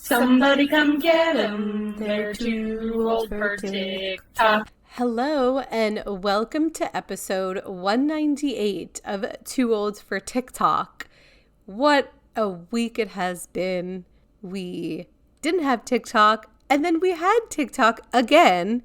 Somebody come get 'em. They're too old for TikTok. Hello, and welcome to episode 198 of Too Old for TikTok. What a week it has been. We didn't have TikTok, and then we had TikTok again,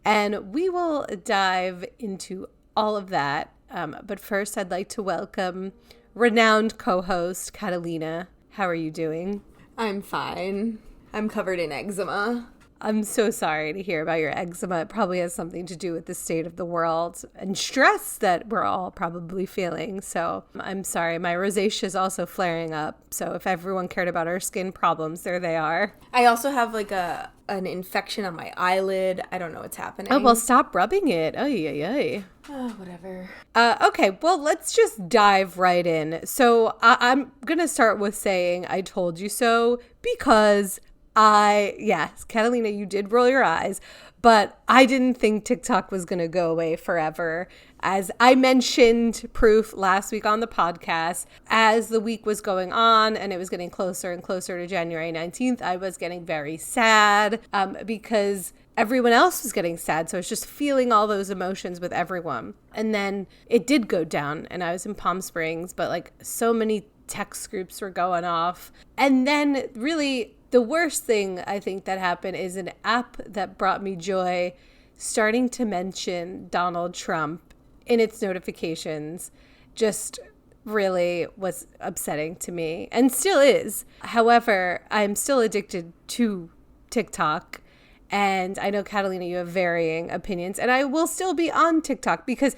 and we will dive into all of that. But first, I'd like to welcome renowned co-host Catalina. How are you doing? I'm fine. I'm covered in eczema. I'm so sorry to hear about your eczema. It probably has something to do with the state of the world and stress that we're all probably feeling. So I'm sorry. My rosacea is also flaring up. So if everyone cared about our skin problems, there they are. I also have like an infection on my eyelid. I don't know what's happening. Oh, well, stop rubbing it. Ay, ay, ay. Oh, whatever. Okay, well, let's just dive right in. So I'm going to start with saying I told you so because yes, Catalina, you did roll your eyes, but I didn't think TikTok was going to go away forever. As I mentioned proof last week on the podcast, as the week was going on and it was getting closer and closer to January 19th, I was getting very sad because everyone else was getting sad. So I was just feeling all those emotions with everyone. And then it did go down and I was in Palm Springs, but like so many text groups were going off. And then really the worst thing I think that happened is an app that brought me joy starting to mention Donald Trump in its notifications just really was upsetting to me and still is. However, I'm still addicted to TikTok. And I know, Catalina, you have varying opinions. And I will still be on TikTok because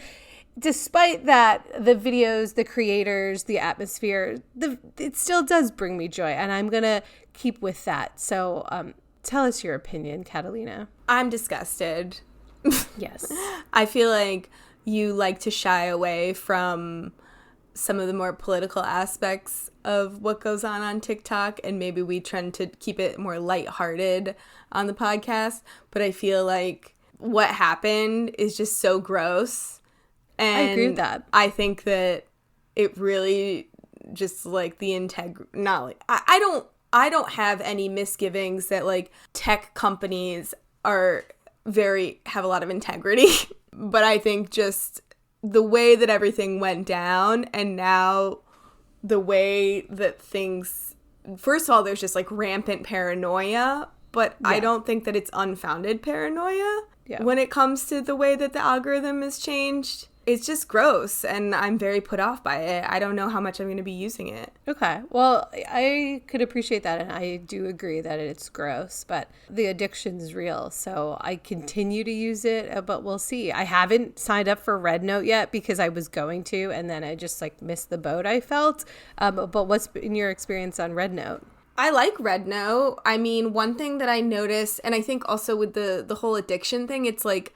despite that, the videos, the creators, the atmosphere, it still does bring me joy. And I'm going to keep with that. So tell us your opinion, Catalina. I'm disgusted. Yes. I feel like you like to shy away from some of the more political aspects of what goes on TikTok, and maybe we tend to keep it more lighthearted on the podcast, but I feel like what happened is just so gross. And I agree with that. I think that it really just like the I don't have any misgivings that like tech companies have a lot of integrity, but I think just the way that everything went down and now the way that things, first of all, there's just like rampant paranoia, but yeah. I don't think that it's unfounded paranoia when it comes to the way that the algorithm is changed. It's just gross, and I'm very put off by it. I don't know how much I'm going to be using it. Okay. Well, I could appreciate that, and I do agree that it's gross, but the addiction's real, so I continue to use it, but we'll see. I haven't signed up for Red Note yet because I was going to, and then I just, like, missed the boat, I felt. But what's been your experience on Red Note? I like Red Note. I mean, one thing that I noticed, and I think also with the whole addiction thing, it's like,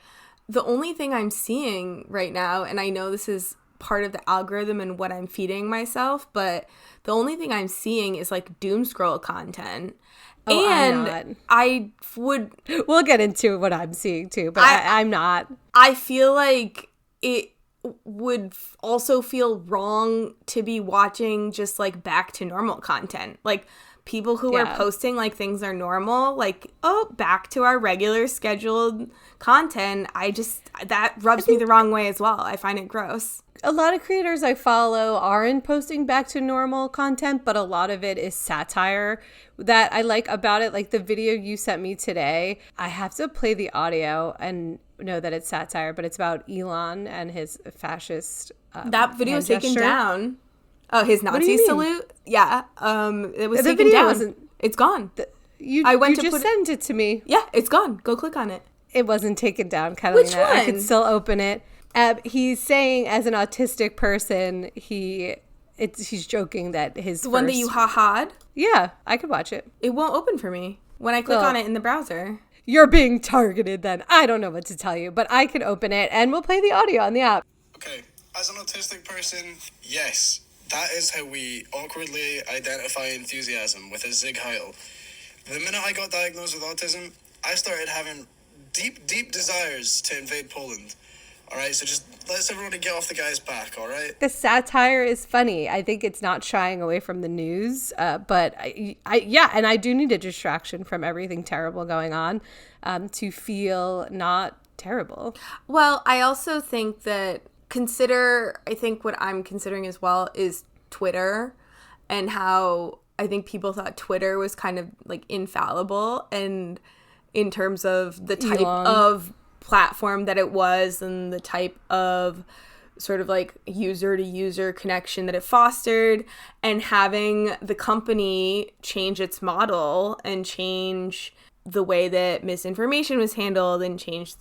the only thing I'm seeing right now, and I know this is part of the algorithm and what I'm feeding myself, but the only thing I'm seeing is like doom scroll content. Oh, and I would... We'll get into what I'm seeing too, but I'm not. I feel like it would also feel wrong to be watching just like back to normal content. Like people who are posting like things are normal, like, oh, back to our regular scheduled content. That rubs me the wrong way as well. I find it gross. A lot of creators I follow aren't posting back to normal content, but a lot of it is satire that I like about it. Like the video you sent me today, I have to play the audio and know that it's satire, but it's about Elon and his fascist that video is taken down. Oh, his Nazi salute? Yeah. It was the taken video down. It's gone. You just sent it to me. Yeah, it's gone. Go click on it. It wasn't taken down, Catalina. Which one? I could still open it. He's saying as an autistic person, he's joking that the one that you ha-ha'd? Yeah, I could watch it. It won't open for me when I click on it in the browser. You're being targeted then. I don't know what to tell you, but I can open it and we'll play the audio on the app. Okay, as an autistic person, yes. That is how we awkwardly identify enthusiasm, with a Zig Heil. The minute I got diagnosed with autism, I started having deep, deep desires to invade Poland. All right, so just let's everybody get off the guy's back. All right. The satire is funny. I think it's not shying away from the news, but yeah, and I do need a distraction from everything terrible going on to feel not terrible. Well, I also think that I think what I'm considering as well is Twitter, and how I think people thought Twitter was kind of like infallible, and in terms of the type of platform that it was and the type of sort of like user to user connection that it fostered, and having the company change its model and change the way that misinformation was handled, and change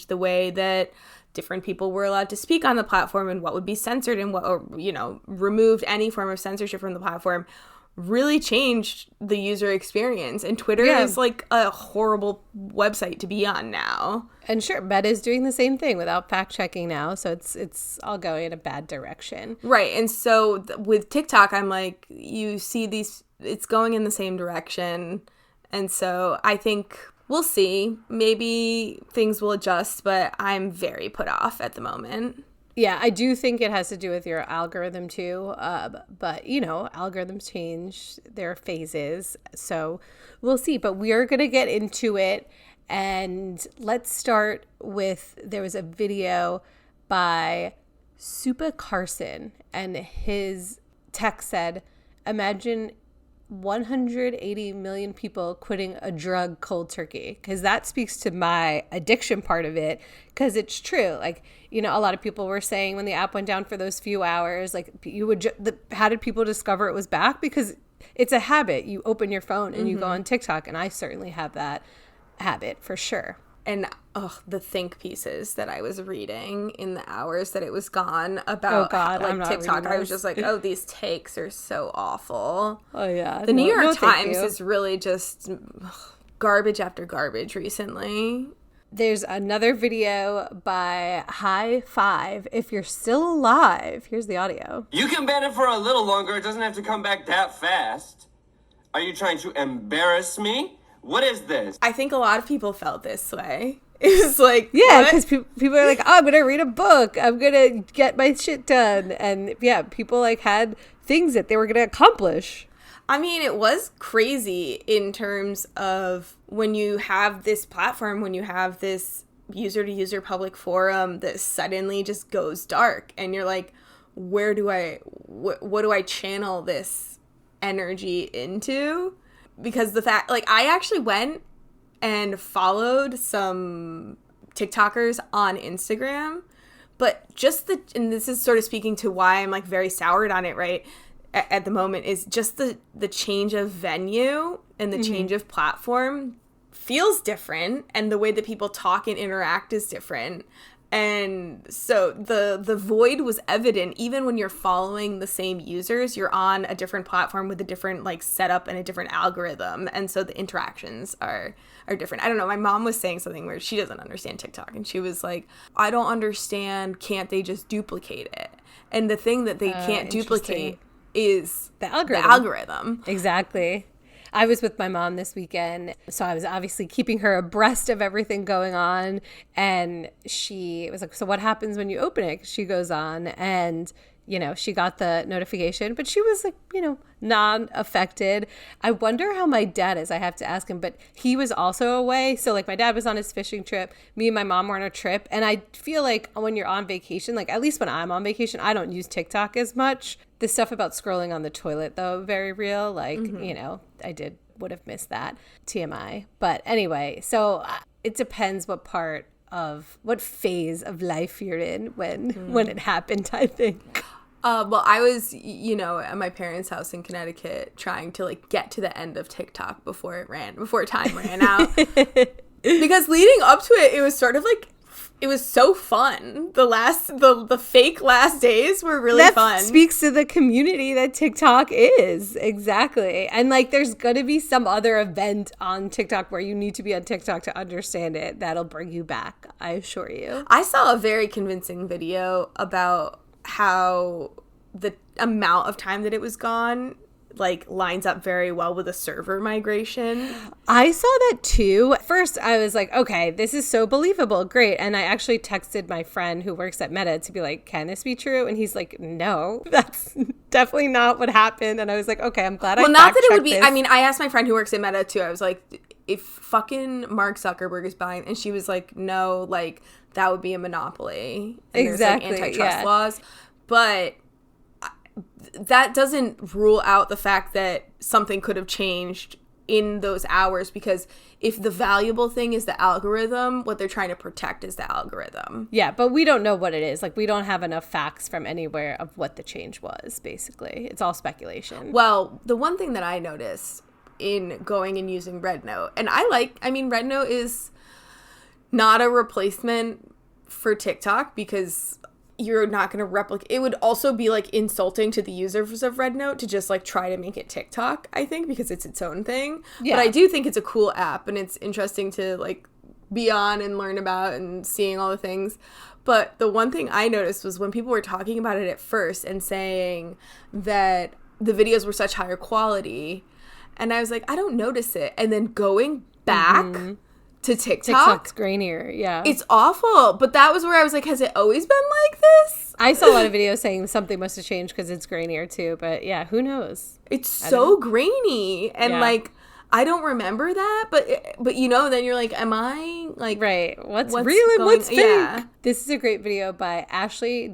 the way that different people were allowed to speak on the platform, and what would be censored, and what, or, you know, removed any form of censorship from the platform, really changed the user experience. And Twitter is like a horrible website to be on now. And sure, Meta is doing the same thing without fact checking now, so it's all going in a bad direction. Right. And so with TikTok, I'm like, you see it's going in the same direction. And so I think we'll see. Maybe things will adjust, but I'm very put off at the moment. Yeah, I do think it has to do with your algorithm too. But, you know, algorithms change their phases. So we'll see. But we are going to get into it. And let's start with, there was a video by Supa Carson. And his text said, imagine 180 million people quitting a drug cold turkey, because that speaks to my addiction part of it, because it's true. Like, you know, a lot of people were saying when the app went down for those few hours, like, you would how did people discover it was back? Because it's a habit. You open your phone and you go on TikTok, and I certainly have that habit for sure. And the think pieces that I was reading in the hours that it was gone about TikTok, I was just like, oh, these takes are so awful. Oh, yeah. The New York Times is really just garbage after garbage recently. There's another video by High Five. If you're still alive, here's the audio. You can ban it for a little longer. It doesn't have to come back that fast. Are you trying to embarrass me? What is this? I think a lot of people felt this way. It was like, yeah, because people are like, oh, I'm going to read a book. I'm going to get my shit done. And yeah, people like had things that they were going to accomplish. I mean, it was crazy in terms of when you have this platform, when you have this user-to-user public forum that suddenly just goes dark. And you're like, what do I channel this energy into? Because the fact, like, I actually went and followed some TikTokers on Instagram, but and this is sort of speaking to why I'm like very soured on it right at the moment, is just the change of venue and the change of platform feels different, and the way that people talk and interact is different. And so the void was evident even when you're following the same users. You're on a different platform with a different like setup and a different algorithm, and so the interactions are different. I don't know, my mom was saying something where she doesn't understand TikTok, and she was like, I don't understand, can't they just duplicate it? And the thing that they can't duplicate is the algorithm. Exactly. I was with my mom this weekend, so I was obviously keeping her abreast of everything going on. And she was like, so what happens when you open it? She goes on and, you know, she got the notification, but she was like, you know, non-affected. I wonder how my dad is. I have to ask him, but he was also away. So like my dad was on his fishing trip. Me and my mom were on a trip. And I feel like when you're on vacation, like at least when I'm on vacation, I don't use TikTok as much. The stuff about scrolling on the toilet, though, very real. Like, you know, would have missed that. TMI. But anyway, so it depends what phase of life you're in when it happened, I think. Well, I was, you know, at my parents' house in Connecticut trying to like get to the end of TikTok before time ran out. Because leading up to it, it was sort of like, it was so fun. The fake last days were really fun. That speaks to the community that TikTok is. Exactly. And like there's going to be some other event on TikTok where you need to be on TikTok to understand it. That'll bring you back, I assure you. I saw a very convincing video about how the amount of time that it was gone, like lines up very well with a server migration. I saw that too. First, I was like, okay, this is so believable. Great. And I actually texted my friend who works at Meta to be like, can this be true? And he's like, no, that's definitely not what happened. And I was like, okay, I'm glad Well, I not that it would be, fact-checked I this. mean, I asked my friend who works at Meta too. I was like, if fucking Mark Zuckerberg is buying, and she was like, no, like that would be a monopoly. And Exactly, there's like antitrust yeah. laws. But that doesn't rule out the fact that something could have changed in those hours, because if the valuable thing is the algorithm, what they're trying to protect is the algorithm. Yeah, but we don't know what it is. Like, we don't have enough facts from anywhere of what the change was, basically. It's all speculation. Well, the one thing that I noticed in going and using RedNote, and RedNote is not a replacement for TikTok, because you're not going to replicate. It would also be like insulting to the users of RedNote to just like try to make it TikTok, I think, because it's its own thing. Yeah. But I do think it's a cool app, and it's interesting to like be on and learn about and seeing all the things. But the one thing I noticed was when people were talking about it at first and saying that the videos were such higher quality, and I was like, I don't notice it. And then going back to TikTok, TikTok's grainier, yeah. it's awful. But that was where I was like, has it always been like this? I saw a lot of videos saying something must have changed because it's grainier too, but yeah, who knows? It's so grainy, and Yeah. like I don't remember that, but you know, then you're like, am I like Right. What's What's real and going- what's fake? yeah. This is a great video by Ashley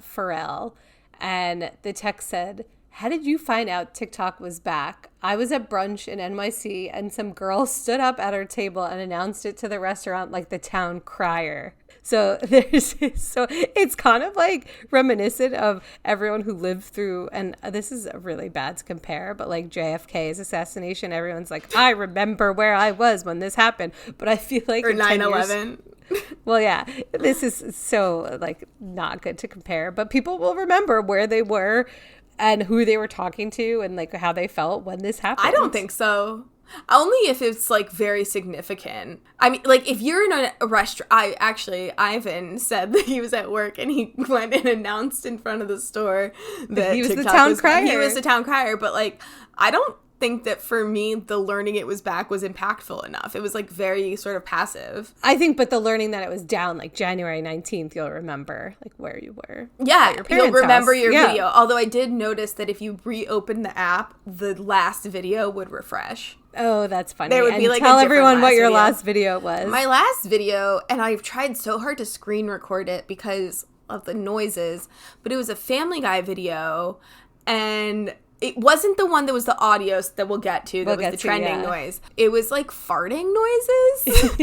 Farrell. And the text said, how did you find out TikTok was back? I was at brunch in NYC and some girl stood up at our table and announced it to the restaurant like the town crier. So it's kind of like reminiscent of everyone who lived through, and this is really bad to compare, but like JFK's assassination, everyone's like, I remember where I was when this happened. But I feel like or in 10 years 9/11? well, yeah, this is so like not good to compare, but people will remember where they were and who they were talking to and like how they felt when this happened. I don't think so. Only if it's like very significant. I mean, like if you're in a restaurant, Ivan said that he was at work and he went and announced in front of the store that He was the TikTok town crier. He was the town crier, but like I don't think that for me the learning it was back was impactful enough. It was like very sort of passive. I think, but the learning that it was down like January 19th, you'll remember like where you were. Yeah, At your you'll parents' remember house. your Yeah. video. Although I did notice that if you reopen the app, the last video would refresh. Oh, that's funny. There would and be, like, a tell different everyone what last your video. last video was. My last video, and I've tried so hard to screen record it because of the noises, but it was a Family Guy video, and it wasn't the one that was the audio that we'll get to, that We'll was get the to, trending yeah. noise. It was like farting noises.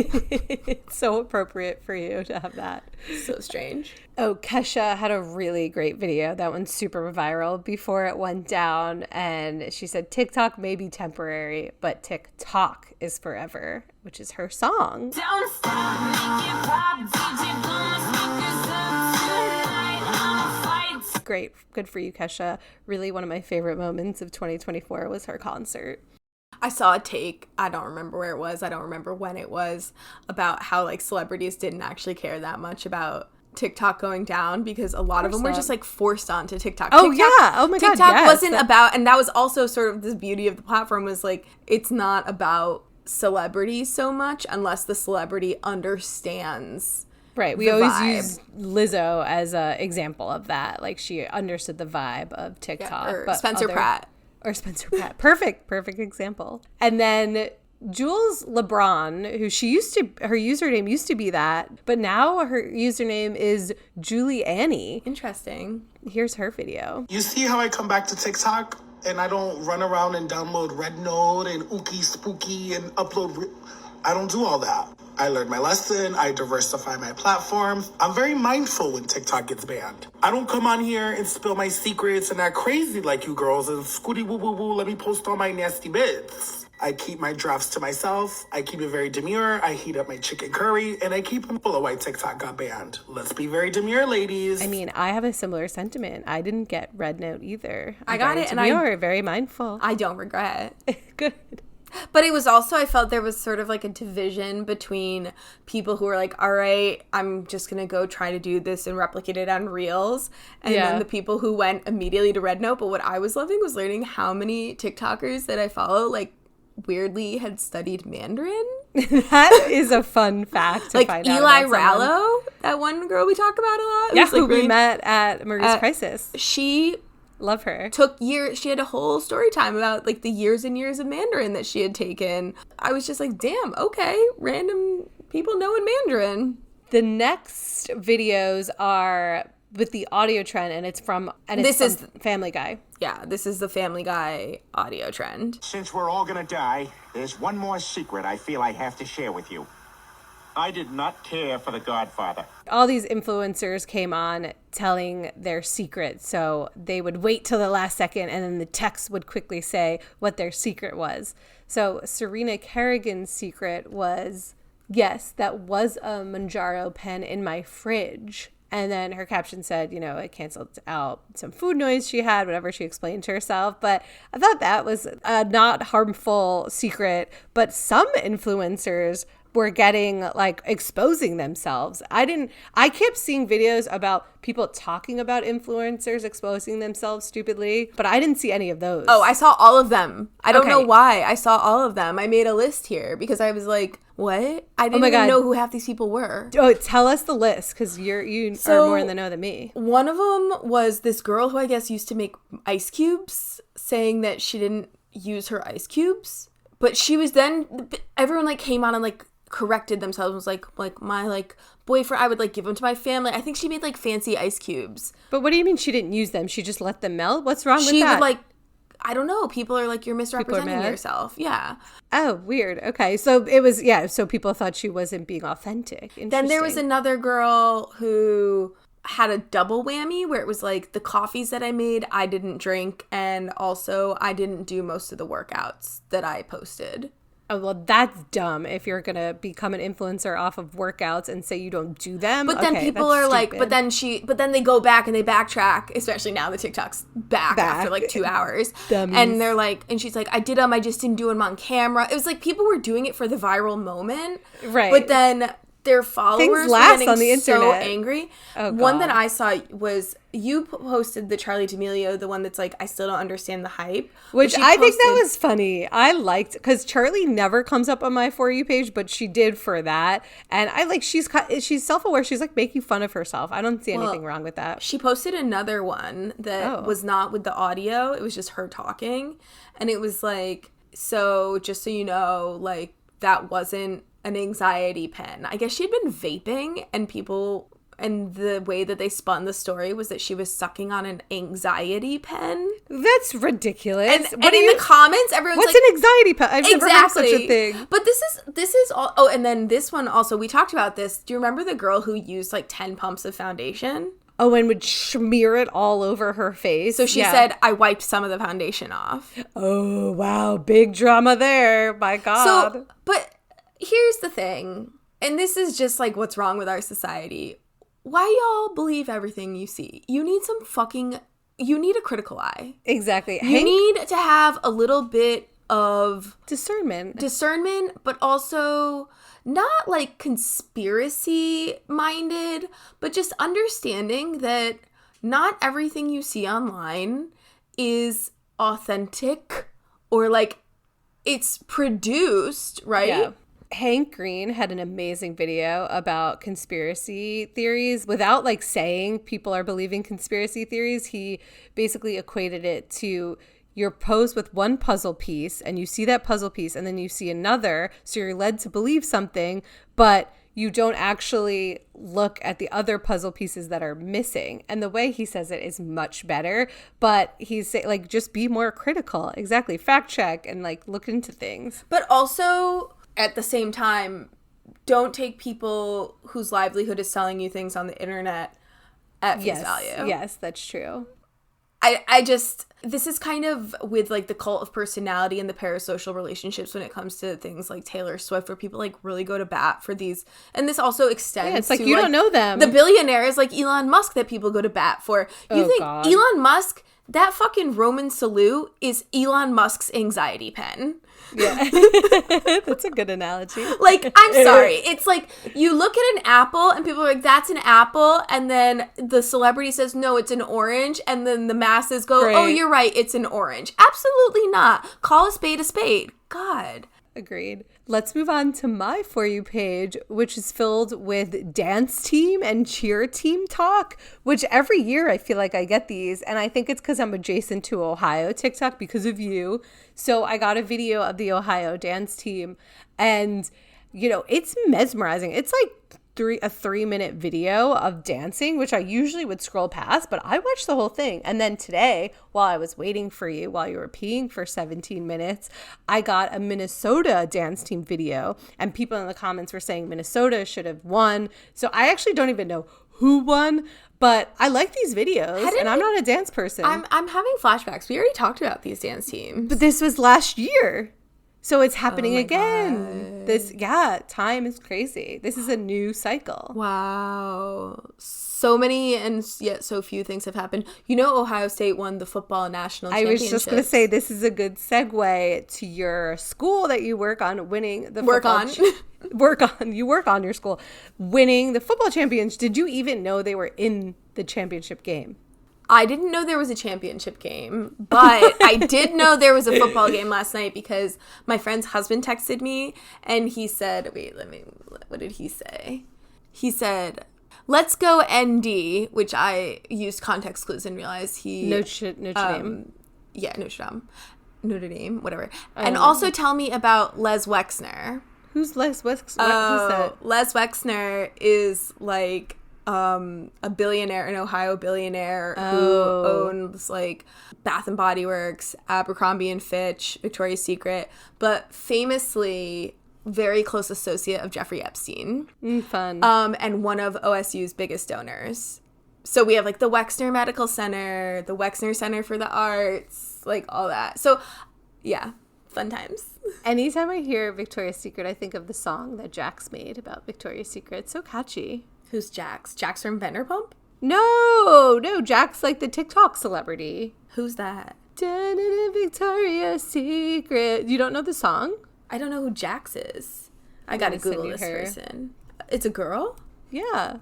It's so appropriate for you to have that. So strange. Oh, Kesha had a really great video that went super viral before it went down. And she said, TikTok may be temporary, but TikTok is forever, which is her song. Don't stop, make it pop, DJ, blow my speakers up tonight. I'ma fight. Great. Good for you, Kesha. Really one of my favorite moments of 2024 was her concert. I saw a take, I don't remember where it was, I don't remember when it was, about how like celebrities didn't actually care that much about TikTok going down because a lot of them were not. just like forced onto TikTok. Oh, TikTok, yeah. Oh, my God, TikTok yes. wasn't about, and that was also sort of the beauty of the platform, was like it's not about celebrities so much unless the celebrity understands. Right. We the always vibe. use Lizzo as an example of that. Like she understood the vibe of TikTok. Or but Spencer Pratt. Or Spencer Pratt. Perfect example. And then Jules LeBron, who her username used to be that, but now her username is Julie Annie. Interesting. Here's her video. You see how I come back to TikTok and I don't run around and download RedNote and Ookie Spooky and upload. I don't do all that. I learned my lesson. I diversify my platforms. I'm very mindful when TikTok gets banned. I don't come on here and spill my secrets and act crazy like you girls and scooty woo woo woo. Let me post all my nasty bits. I keep my drafts to myself. I keep it very demure. I heat up my chicken curry and I keep them full of why TikTok got banned. Let's be very demure, ladies. I mean, I have a similar sentiment. I didn't get Red Note either. I got very it, and I- demure, very mindful. I don't regret. Good. But it was also, I felt there was sort of like a division between people who were like, all right, I'm just going to go try to do this and replicate it on Reels. And Yeah. then the people who went immediately to Red Note. But what I was loving was learning how many TikTokers that I follow, like, weirdly had studied Mandarin. That is a fun fact to Like find out Eli about someone. Rallo, that one girl we talk about a lot. Yeah, who's, like, who we really- met at Marie's Crisis. She Love her. took years. She had a whole story time about like the years and years of Mandarin that she had taken. I was just like, damn, okay, random people knowing Mandarin. The next videos are with the audio trend, and it's from This from is- Family Guy. Yeah, this is the Family Guy audio trend. Since we're all gonna die, there's one more secret I feel I have to share with you. I did not care for The Godfather. All these influencers came on telling their secret, so they would wait till the last second, and then the text would quickly say what their secret was. So Serena Kerrigan's secret was, yes, that was a Manjaro pen in my fridge. And then her caption said, you know, it canceled out some food noise she had, whatever she explained to herself. But I thought that was a not harmful secret. But some influencers were getting, like, exposing themselves. I kept seeing videos about people talking about influencers exposing themselves stupidly, but I didn't see any of those. Oh, I saw all of them. I don't know Okay. why. I saw all of them. I made a list here because I was like, what? I didn't my even God. know who half these people were. Oh, tell us the list, because you So- are more in the know than me. One of them was this girl who I guess used to make ice cubes, saying that she didn't use her ice cubes, but she was then everyone like came on and like corrected themselves and was like my like boyfriend, I would like give them to my family. I think she made like fancy ice cubes. But what do you mean she didn't use them? She just let them melt? What's wrong with She that? would like, I don't know. People are like, you're misrepresenting mad? yourself. Yeah. Oh, weird. Okay. So it was, yeah. So people thought she wasn't being authentic. Then there was Interesting. another girl who had a double whammy where it was like the coffees that I made, I didn't drink. And also I didn't do most of the workouts that I posted. Oh, well, that's dumb if you're going to become an influencer off of workouts and say you don't do them. But then Okay, people that's are like, stupid. but then they go back and they backtrack, especially now the TikTok's back. After like 2 hours. Dummies. And they're like, and she's like, I did them, I just didn't do them on camera. It was like people were doing it for the viral moment. Right. But then their followers were last getting on the so internet. angry. Oh, One that God. I saw was, you posted the Charlie D'Amelio, the one that's like, I still don't understand the hype. Which But she I think that posted- was funny. I liked, because Charlie never comes up on my For You page, but she did for that. And I like, she's self-aware. She's like making fun of herself. I don't see anything wrong with that. She posted another one that Oh. was not with the audio. It was just her talking. And it was like, so just so you know, like, that wasn't an anxiety pen. I guess she'd been vaping, and people, and the way that they spun the story was that she was sucking on an anxiety pen. That's ridiculous. And in the comments, everyone's What's like, an anxiety pen? I've never heard such a thing. But this is all. Oh, and then this one also, we talked about this. Do you remember the girl who used like 10 pumps of foundation? Oh, and would smear it all over her face. So she said, I wiped some of the foundation off. Oh, wow. Big drama there. My God. So, but here's the thing, and this is just like what's wrong with our society. Why y'all believe everything you see? You need you need a critical eye. Exactly. You need to have a little bit of discernment. but also not like conspiracy minded, but just understanding that not everything you see online is authentic or like it's produced, right? Yeah. Hank Green had an amazing video about conspiracy theories without like saying people are believing conspiracy theories. He basically equated it to you're posed with one puzzle piece and you see that puzzle piece and then you see another. So you're led to believe something, but you don't actually look at the other puzzle pieces that are missing. And the way he says it is much better, but he's saying like, just be more critical. Exactly. Fact check and like look into things. But also at the same time, don't take people whose livelihood is selling you things on the internet at face value. Yes, that's true. I just, this is kind of with like the cult of personality and the parasocial relationships when it comes to things like Taylor Swift, where people like really go to bat for these. And this also extends Yeah, it's like to, you don't know them. The billionaires like Elon Musk that people go to bat for. You Oh, think God. Elon Musk, that fucking Roman salute is Elon Musk's anxiety pen. Yeah. That's a good analogy. Like, I'm sorry. It's like you look at an apple and people are like, that's an apple. And then the celebrity says, no, it's an orange. And then the masses go, oh, Right. you're right. It's an orange. Absolutely not. Call a spade a spade. God. Agreed. Let's move on to my For You page, which is filled with dance team and cheer team talk, which every year I feel like I get these. And I think it's because I'm adjacent to Ohio TikTok because of you. So I got a video of the Ohio dance team and, you know, it's mesmerizing. It's like a 3-minute video of dancing, which I usually would scroll past, but I watched the whole thing. And then today, while I was waiting for you, while you were peeing for 17 minutes, I got a Minnesota dance team video, and people in the comments were saying Minnesota should have won. So I actually don't even know who won, but I like these videos, and I'm not a dance person. I'm having flashbacks. We already talked about these dance teams. But this was last year. So it's happening my again. Time is crazy. This is a new cycle. Wow. So many and yet so few things have happened. You know, Ohio State won the football national I championship. was just going to say, this is a good segue to your school that you work on winning the Work football you work on your school winning the football champions. Did you even know they were in the championship game? I didn't know there was a championship game, but I did know there was a football game last night because my friend's husband texted me and he said, what did he say? He said, let's go ND, which I used context clues and realized he... Notre Dame. Yeah, Notre Dame, whatever. And also tell me about Les Wexner. Who's Les Wexner? Who's that? Les Wexner is like... a billionaire, an Ohio billionaire who owns like Bath and Body Works, Abercrombie and Fitch, Victoria's Secret, but famously very close associate of Jeffrey Epstein. Fun. And one of OSU's biggest donors. So we have like the Wexner Medical Center, the Wexner Center for the Arts, like all that. So yeah, fun times. Anytime I hear Victoria's Secret, I think of the song that Jax made about Victoria's Secret. It's so catchy. Who's Jax? Jax from Vanderpump? No, Jax, like the TikTok celebrity. Who's that? Victoria's Secret. You don't know the song? I don't know who Jax is. I gotta gonna send Google you this her. person. It's a girl? Yeah.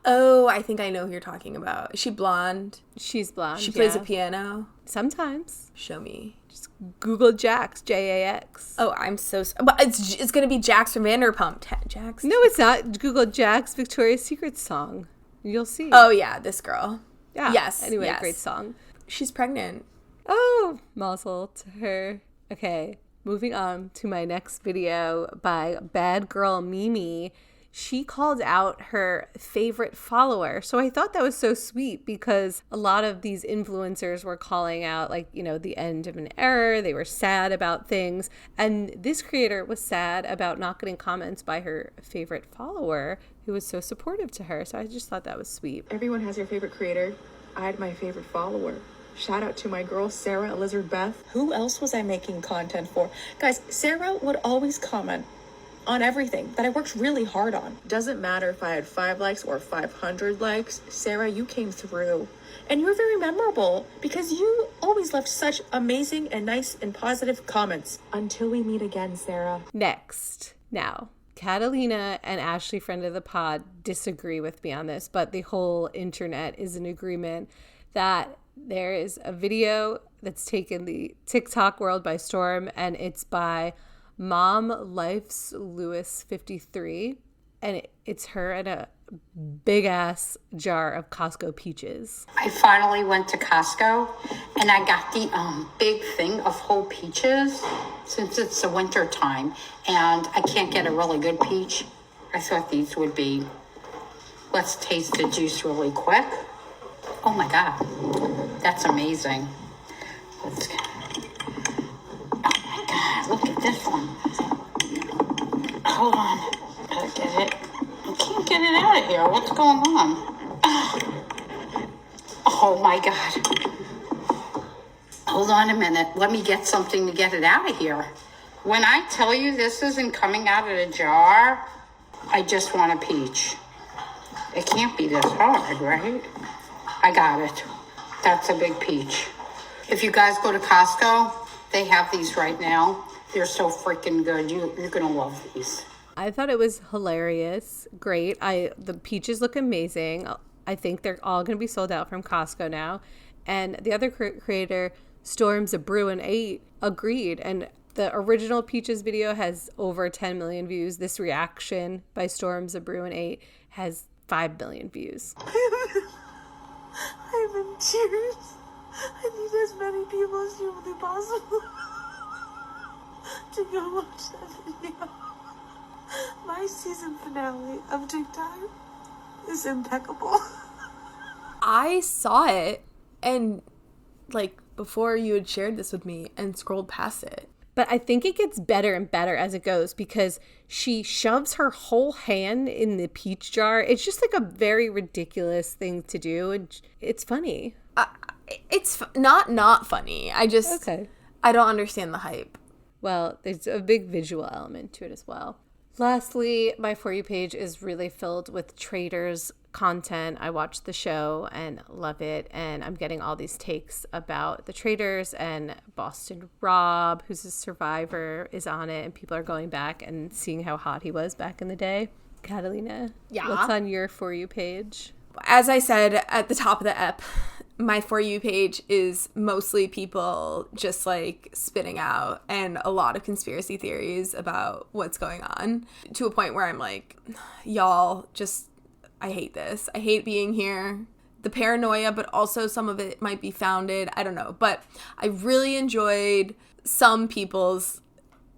Oh, I think I know who you're talking about. Is she blonde? She's blonde. She plays yeah. a piano? Sometimes. Show me. Just Google Jax, Jax. Oh, I'm so... But it's gonna be Jax from Vanderpump. Jax? No, it's not. Google Jax Victoria's Secret song. You'll see. Oh, yeah, this girl. yeah. yes, Anyway, yes. great song. She's pregnant. Oh, mazel to her. Okay, moving on to my next video by Bad Girl Mimi. She called out her favorite follower. So I thought that was so sweet because a lot of these influencers were calling out, like, you know, the end of an era. They were sad about things. And this creator was sad about not getting comments by her favorite follower who was so supportive to her. So I just thought that was sweet. Everyone has your favorite creator. I had my favorite follower. Shout out to my girl, Sarah Elizabeth. Who else was I making content for? Guys, Sarah would always comment on everything that I worked really hard on. Doesn't matter if I had 5 likes or 500 likes. Sarah, you came through. And you're very memorable because you always left such amazing and nice and positive comments. Until we meet again, Sarah. Next. Now, Catalina and Ashley, friend of the pod, disagree with me on this, but the whole internet is in agreement that there is a video that's taken the TikTok world by storm, and it's by Mom Life's Lewis 53, and it's her and a big ass jar of Costco peaches. I finally went to Costco and I got the big thing of whole peaches since it's the winter time and I can't get a really good peach. I thought these would be, let's taste the juice really quick. Oh my God, that's amazing. Let's look at this one. Hold on. Gotta get it. I can't get it out of here. What's going on? Oh my God. Hold on a minute. Let me get something to get it out of here. When I tell you this isn't coming out of the jar, I just want a peach. It can't be this hard, right? I got it. That's a big peach. If you guys go to Costco, they have these right now. They're so freaking good. You're gonna love these. I thought it was hilarious. Great. The peaches look amazing. I think they're all going to be sold out from Costco now. And the other creator, Storms of Brew and 8, agreed. And the original Peaches video has over 10 million views. This reaction by Storms of Brew and 8 has 5 million views. I'm in tears. I need as many people as humanly possible to go watch that video. My season finale of TikTok is impeccable. I saw it and like before you had shared this with me and scrolled past it. But I think it gets better and better as it goes because she shoves her whole hand in the peach jar. It's just like a very ridiculous thing to do, and it's funny. It's not funny. I don't understand the hype. Well, there's a big visual element to it as well. Lastly, my For You page is really filled with Traitors content. I watched the show and love it, and I'm getting all these takes about the Traitors, and Boston Rob, who's a survivor, is on it, and people are going back and seeing how hot he was back in the day. Catalina, what's on your For You page? As I said at the top of the ep, my For You page is mostly people just like spitting out and a lot of conspiracy theories about what's going on, to a point where I'm like, y'all, just, I hate this. I hate being here. The paranoia, but also some of it might be founded. I don't know. But I really enjoyed some people's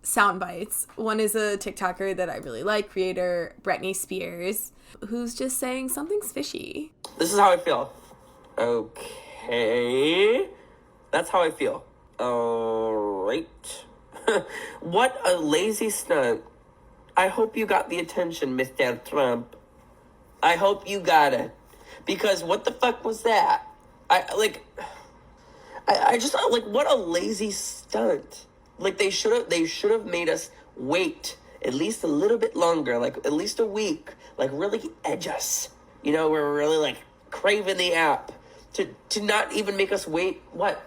sound bites. One is a TikToker that I really like, creator Britney Spears, who's just saying something's fishy. This is how I feel. Okay. That's how I feel. Alright. What a lazy stunt. I hope you got the attention, Mr. Trump. I hope you got it. Because what the fuck was that? I just like, what a lazy stunt. Like, they should have made us wait at least a little bit longer, like at least a week, like really edge us. You know, we're really like craving the app to not even make us wait. What?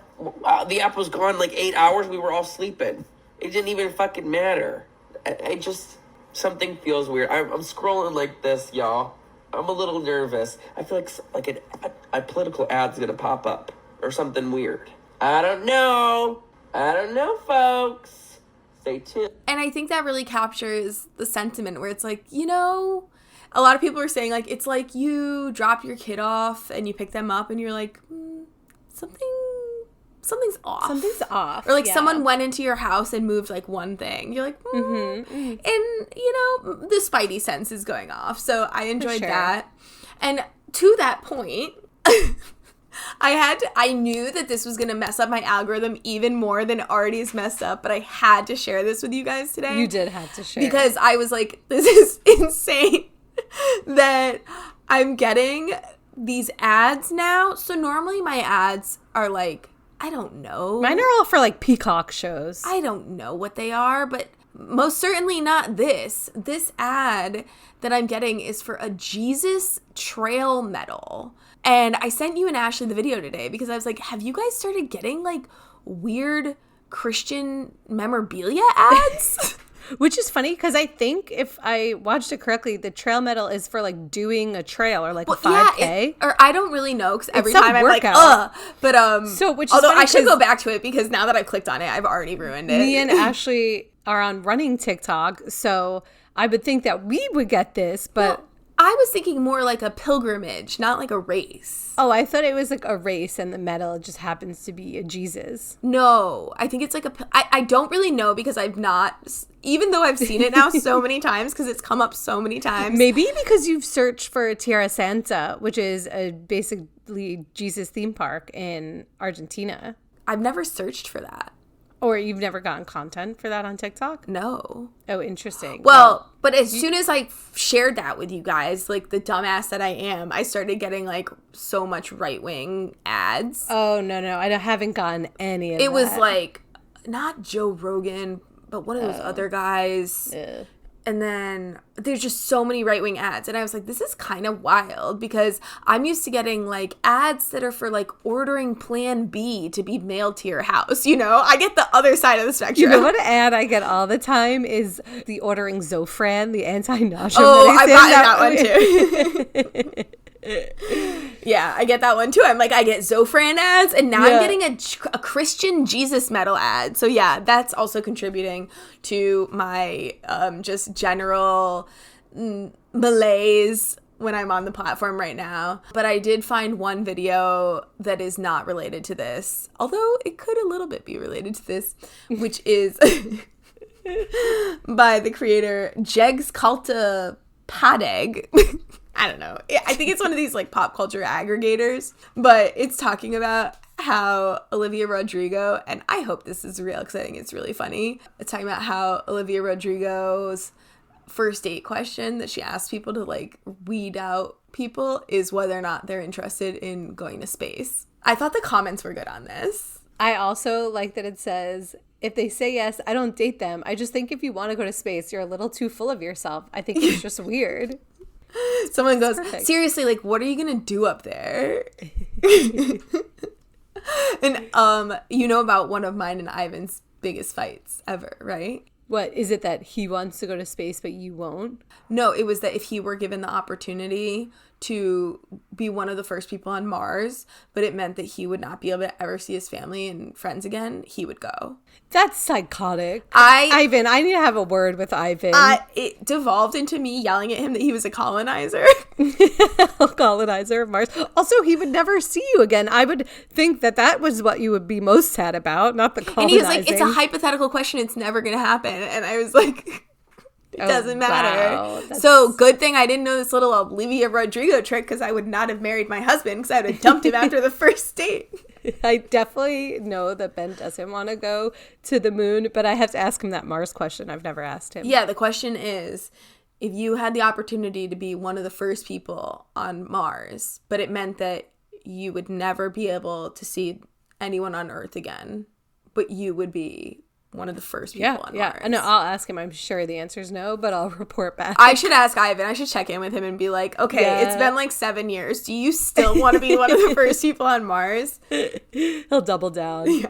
The app was gone like 8 hours. We were all sleeping. It didn't even fucking matter. I just, something feels weird. I'm scrolling like this, y'all. I'm a little nervous. I feel like a political ad's gonna pop up or something weird. I don't know, folks. Stay tuned. And I think that really captures the sentiment where it's like, you know, a lot of people are saying like, it's like you drop your kid off and you pick them up and you're like, something's off. Something's off. Or like someone went into your house and moved like one thing. You're like, And, you know, the spidey sense is going off. So I enjoyed that. And to that point, I knew that this was going to mess up my algorithm even more than it already is messed up, but I had to share this with you guys today. You did have to share. Because I was like, this is insane that I'm getting these ads now. So normally my ads are like, I don't know. Mine are all for like Peacock shows. I don't know what they are, but most certainly not this. This ad that I'm getting is for a Jesus trail medal. And I sent you and Ashley the video today because I was like, have you guys started getting like weird Christian memorabilia ads? Which is funny because I think if I watched it correctly, the trail medal is for like doing a trail or like a 5K. Or I don't really know because every some time I'm like, workout. But so which is although funny I should go back to it because now that I've clicked on it, I've already ruined it. Me and Ashley are on running TikTok, so I would think that we would get this, but. Well, I was thinking more like a pilgrimage, not like a race. Oh, I thought it was like a race and the medal just happens to be a Jesus. No, I think it's like I don't really know because I've not, even though I've seen it now so many times because it's come up so many times. Maybe because you've searched for Tierra Santa, which is a basically Jesus theme park in Argentina. I've never searched for that. Or you've never gotten content for that on TikTok? No. Oh, interesting. Well, but as soon as I shared that with you guys, like the dumbass that I am, I started getting like so much right-wing ads. Oh, no. I haven't gotten any of that. It was like, not Joe Rogan, but one of those other guys. And then there's just so many right-wing ads. And I was like, this is kind of wild because I'm used to getting like ads that are for like ordering Plan B to be mailed to your house. You know, I get the other side of the spectrum. You know what ad I get all the time is the ordering Zofran, the anti-nausea I medicine. got that one too. Yeah, I get that one too. I'm like, I get Zofran ads, and now I'm getting a Christian Jesus metal ad. So yeah, that's also contributing to my just general malaise when I'm on the platform right now. But I did find one video that is not related to this, although it could a little bit be related to this, which is by the creator Jegs Kalta Padeg. I don't know. I think it's one of these like pop culture aggregators, but it's talking about how Olivia Rodrigo, and I hope this is real because I think it's really funny. It's talking about how Olivia Rodrigo's first date question that she asks people to like weed out people is whether or not they're interested in going to space. I thought the comments were good on this. I also like that it says, if they say yes, I don't date them. I just think if you want to go to space, you're a little too full of yourself. I think it's just weird. Someone goes, seriously, like, what are you gonna do up there? And you know about one of mine and Ivan's biggest fights ever, right? What is it, that he wants to go to space but you won't? No, it was that if he were given the opportunity to be one of the first people on Mars, but it meant that he would not be able to ever see his family and friends again, he would go. That's psychotic. Ivan, I need to have a word with Ivan. It devolved into me yelling at him that he was a colonizer. Colonizer of Mars. Also, he would never see you again. I would think that that was what you would be most sad about, not the colonizing. And he was like, it's a hypothetical question. It's never going to happen. And I was like... It doesn't matter. Wow. So good thing I didn't know this little Olivia Rodrigo trick, because I would not have married my husband, because I would have dumped him after the first date. I definitely know that Ben doesn't want to go to the moon, but I have to ask him that Mars question. I've never asked him. Yeah, the question is, if you had the opportunity to be one of the first people on Mars, but it meant that you would never be able to see anyone on Earth again, but you would be one of the first people on Mars. Yeah, no, I'll ask him. I'm sure the answer is no, but I'll report back. I should ask Ivan. I should check in with him and be like, okay, It's been like 7 years. Do you still want to be one of the first people on Mars? He'll double down. Yeah.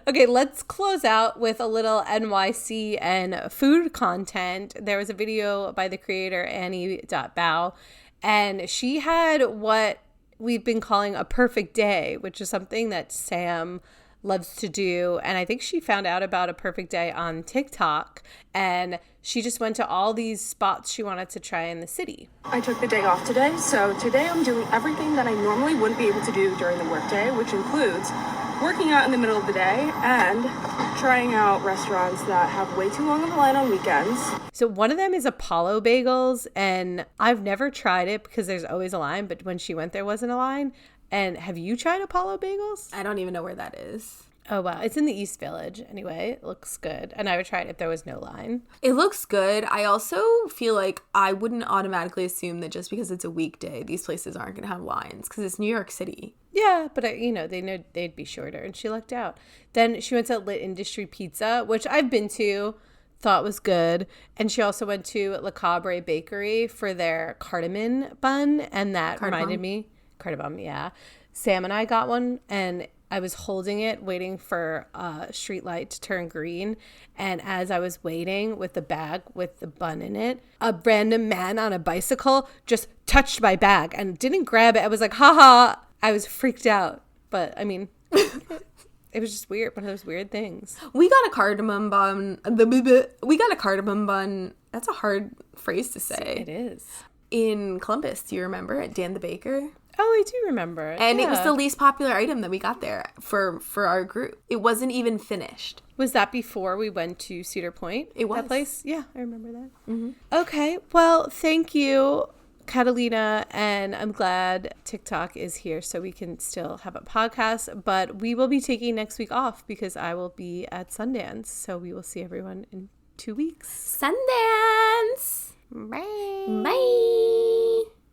Okay, let's close out with a little NYC and food content. There was a video by the creator Annie.Bao, and she had what we've been calling a perfect day, which is something that Sam loves to do. And I think she found out about a perfect day on TikTok, and she just went to all these spots she wanted to try in the city. I took the day off today, so today I'm doing everything that I normally wouldn't be able to do during the workday, which includes working out in the middle of the day and trying out restaurants that have way too long of a line on weekends. So one of them is Apollo Bagels, and I've never tried it because there's always a line, but when she went there wasn't a line. And have you tried Apollo Bagels? I don't even know where that is. Oh, wow. It's in the East Village. Anyway, it looks good. And I would try it if there was no line. It looks good. I also feel like I wouldn't automatically assume that just because it's a weekday, these places aren't going to have lines, because it's New York City. Yeah, but, they know they'd be shorter, and she lucked out. Then she went to Lit Industry Pizza, which I've been to, thought was good. And she also went to Le Cabre Bakery for their cardamom bun, and that reminded me. Cardamom, yeah. Sam and I got one, and I was holding it, waiting for a street light to turn green. And as I was waiting with the bag with the bun in it, a random man on a bicycle just touched my bag and didn't grab it. I was like, haha. I was freaked out. But, I mean, it was just weird. One of those weird things. We got a cardamom bun. We got a cardamom bun. That's a hard phrase to say. It is. In Columbus, do you remember, at Dan the Baker? Oh, I do remember. And it was the least popular item that we got there for our group. It wasn't even finished. Was that before we went to Cedar Point? It was. That place? Yeah, I remember that. Mm-hmm. Okay, well, thank you, Catalina, and I'm glad TikTok is here so we can still have a podcast, but we will be taking next week off because I will be at Sundance, so we will see everyone in 2 weeks. Sundance!